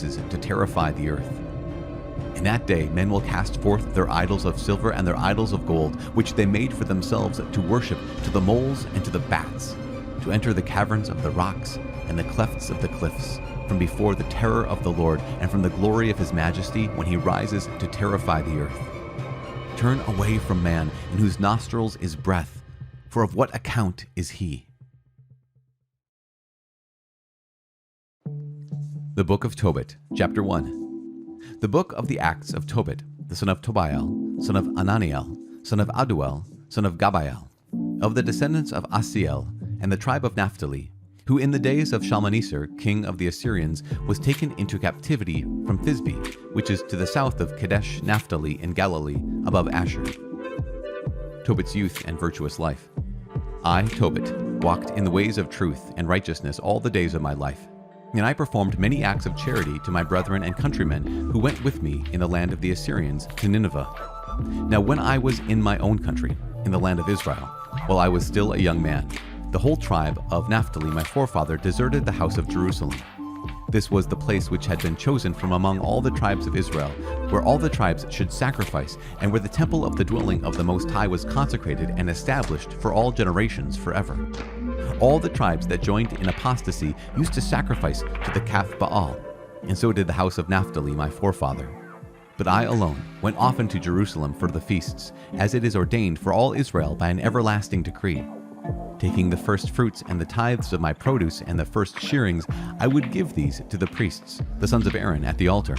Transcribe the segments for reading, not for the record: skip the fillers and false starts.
rises to terrify the earth. In that day men will cast forth their idols of silver and their idols of gold, which they made for themselves to worship, to the moles and to the bats, to enter the caverns of the rocks and the clefts of the cliffs, from before the terror of the Lord and from the glory of his majesty when he rises to terrify the earth. Turn away from man, in whose nostrils is breath, for of what account is he? The Book of Tobit, Chapter 1. The Book of the Acts of Tobit, the son of Tobiel, son of Ananiel, son of Aduel, son of Gabael, of the descendants of Asiel, and the tribe of Naphtali, who in the days of Shalmaneser, king of the Assyrians, was taken into captivity from Thisbe, which is to the south of Kadesh Naphtali in Galilee, above Asher. Tobit's youth and virtuous life. I, Tobit, walked in the ways of truth and righteousness all the days of my life. And I performed many acts of charity to my brethren and countrymen who went with me in the land of the Assyrians to Nineveh. Now when I was in my own country, in the land of Israel, while I was still a young man, the whole tribe of Naphtali, my forefather, deserted the house of Jerusalem. This was the place which had been chosen from among all the tribes of Israel, where all the tribes should sacrifice, and where the temple of the dwelling of the Most High was consecrated and established for all generations forever. All the tribes that joined in apostasy used to sacrifice to the calf Baal, and so did the house of Naphtali, my forefather. But I alone went often to Jerusalem for the feasts, as it is ordained for all Israel by an everlasting decree. Taking the first fruits and the tithes of my produce and the first shearings, I would give these to the priests, the sons of Aaron, at the altar.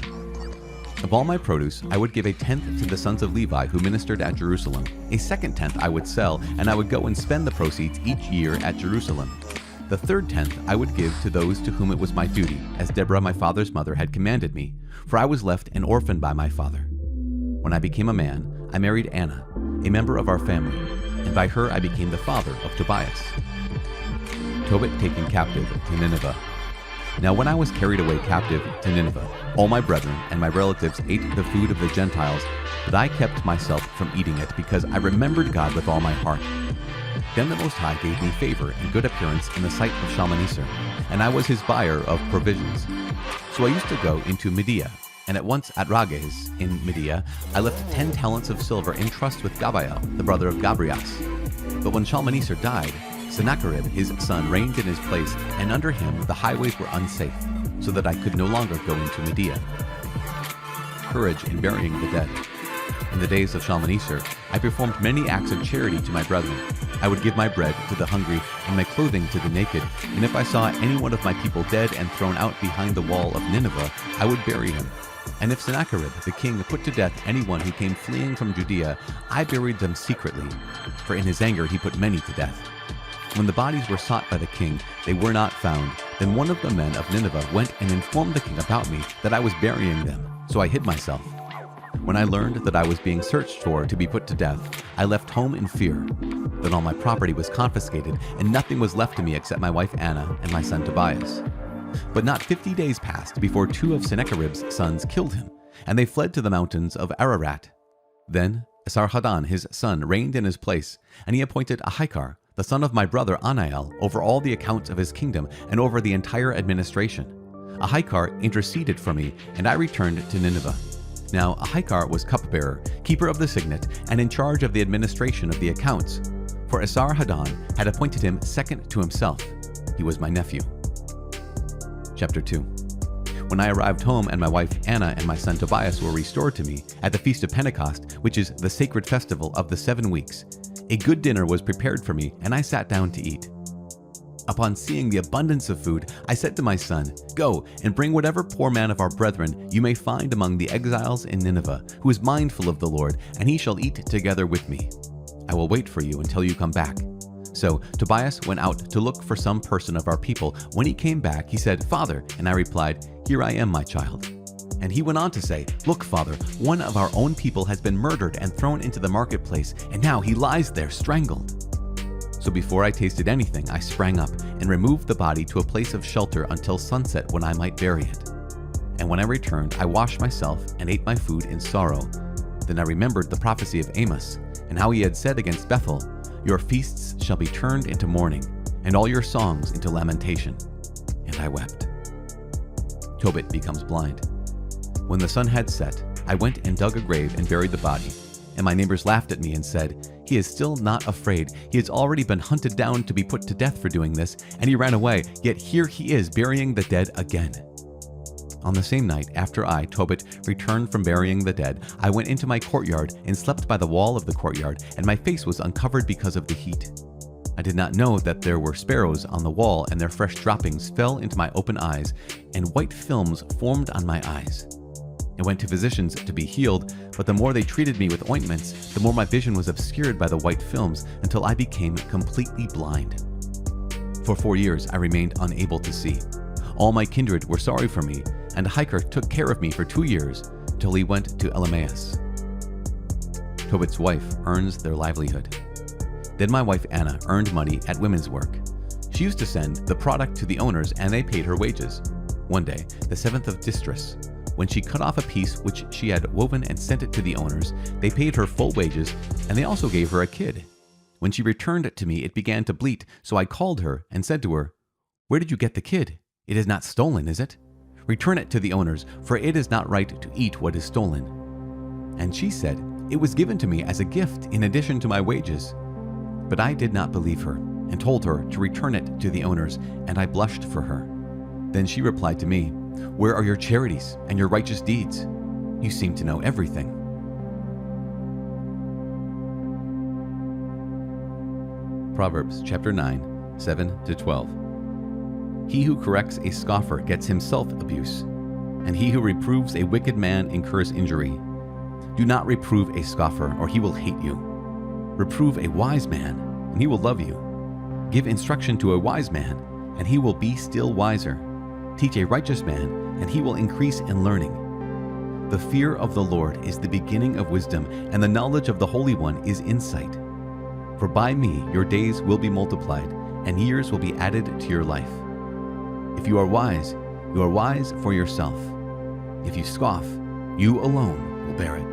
Of all my produce, I would give a tenth to the sons of Levi who ministered at Jerusalem. A second tenth I would sell, and I would go and spend the proceeds each year at Jerusalem. The third tenth I would give to those to whom it was my duty, as Deborah my father's mother had commanded me, for I was left an orphan by my father. When I became a man, I married Anna, a member of our family, and by her I became the father of Tobias. Tobit taken captive to Nineveh. Now when I was carried away captive to Nineveh, all my brethren and my relatives ate the food of the Gentiles, but I kept myself from eating it, because I remembered God with all my heart. Then the Most High gave me favor and good appearance in the sight of Shalmaneser, and I was his buyer of provisions. So I used to go into Media, and at once at Rages in Media, I left 10 talents of silver in trust with Gabael, the brother of Gabrias. But when Shalmaneser died, Sennacherib his son reigned in his place, and under him the highways were unsafe, so that I could no longer go into Media. Courage in burying the dead. In the days of Shalmaneser, I performed many acts of charity to my brethren. I would give my bread to the hungry and my clothing to the naked, and if I saw any one of my people dead and thrown out behind the wall of Nineveh, I would bury him. And if Sennacherib the king put to death anyone who came fleeing from Judea, I buried them secretly, for in his anger he put many to death. When the bodies were sought by the king, they were not found. Then one of the men of Nineveh went and informed the king about me, that I was burying them, so I hid myself. When I learned that I was being searched for to be put to death, I left home in fear. Then all my property was confiscated, and nothing was left to me except my wife Anna and my son Tobias. But not 50 days passed before 2 of Sennacherib's sons killed him, and they fled to the mountains of Ararat. Then Esarhaddon his son reigned in his place, and he appointed Ahikar, the son of my brother Anael, over all the accounts of his kingdom and over the entire administration. Ahikar interceded for me, and I returned to Nineveh. Now Ahikar was cupbearer, keeper of the signet, and in charge of the administration of the accounts. For Esarhaddon had appointed him second to himself. He was my nephew. Chapter 2. When I arrived home and my wife Anna and my son Tobias were restored to me at the Feast of Pentecost, which is the sacred festival of the 7 weeks, a good dinner was prepared for me, and I sat down to eat. Upon seeing the abundance of food, I said to my son, "Go and bring whatever poor man of our brethren you may find among the exiles in Nineveh, who is mindful of the Lord, and he shall eat together with me. I will wait for you until you come back." So Tobias went out to look for some person of our people. When he came back, he said, "Father," and I replied, "Here I am, my child." And he went on to say, "Look, father, one of our own people has been murdered and thrown into the marketplace, and now he lies there strangled." So before I tasted anything, I sprang up and removed the body to a place of shelter until sunset, when I might bury it. And when I returned, I washed myself and ate my food in sorrow. Then I remembered the prophecy of Amos, and how he had said against Bethel, "Your feasts shall be turned into mourning, and all your songs into lamentation." And I wept. Tobit becomes blind. When the sun had set, I went and dug a grave and buried the body. And my neighbors laughed at me and said, "He is still not afraid. He has already been hunted down to be put to death for doing this, and he ran away, yet here he is burying the dead again." On the same night, after I, Tobit, returned from burying the dead, I went into my courtyard and slept by the wall of the courtyard, and my face was uncovered because of the heat. I did not know that there were sparrows on the wall, and their fresh droppings fell into my open eyes, and white films formed on my eyes. I went to physicians to be healed, but the more they treated me with ointments, the more my vision was obscured by the white films until I became completely blind. For 4 years, I remained unable to see. All my kindred were sorry for me, and a hiker took care of me for 2 years till he went to Elemaus. Tobit's wife earns their livelihood. Then my wife Anna earned money at women's work. She used to send the product to the owners and they paid her wages. One day, the 7th of Distress, when she cut off a piece which she had woven and sent it to the owners, they paid her full wages and they also gave her a kid. When she returned it to me, it began to bleat, so I called her and said to her, "Where did you get the kid? It is not stolen, is it? Return it to the owners, for it is not right to eat what is stolen." And she said, "It was given to me as a gift in addition to my wages." But I did not believe her and told her to return it to the owners, and I blushed for her. Then she replied to me, "Where are your charities and your righteous deeds? You seem to know everything." Proverbs chapter 9, 7-12. He who corrects a scoffer gets himself abuse, and he who reproves a wicked man incurs injury. Do not reprove a scoffer, or he will hate you. Reprove a wise man, and he will love you. Give instruction to a wise man, and he will be still wiser. Teach a righteous man, and he will increase in learning. The fear of the Lord is the beginning of wisdom, and the knowledge of the Holy One is insight. For by me your days will be multiplied, and years will be added to your life. If you are wise for yourself. If you scoff, you alone will bear it.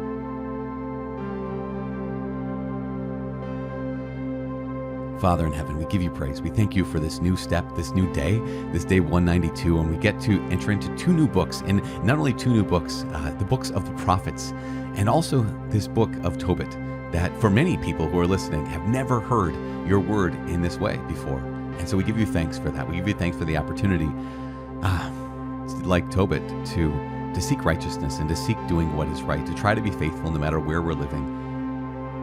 Father in heaven, we give you praise. We thank you for this new step, this new day, this day 192, and we get to enter into 2 new books, and not only 2 new books, the books of the prophets, and also this book of Tobit, that for many people who are listening have never heard your word in this way before. And so we give you thanks for that. We give you thanks for the opportunity, like Tobit, to seek righteousness and to seek doing what is right, to try to be faithful no matter where we're living.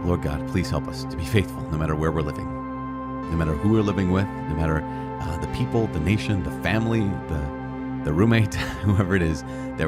Lord God, please help us to be faithful no matter where we're living, no matter who we're living with, no matter the people, the nation, the family, the roommate, whoever it is that we're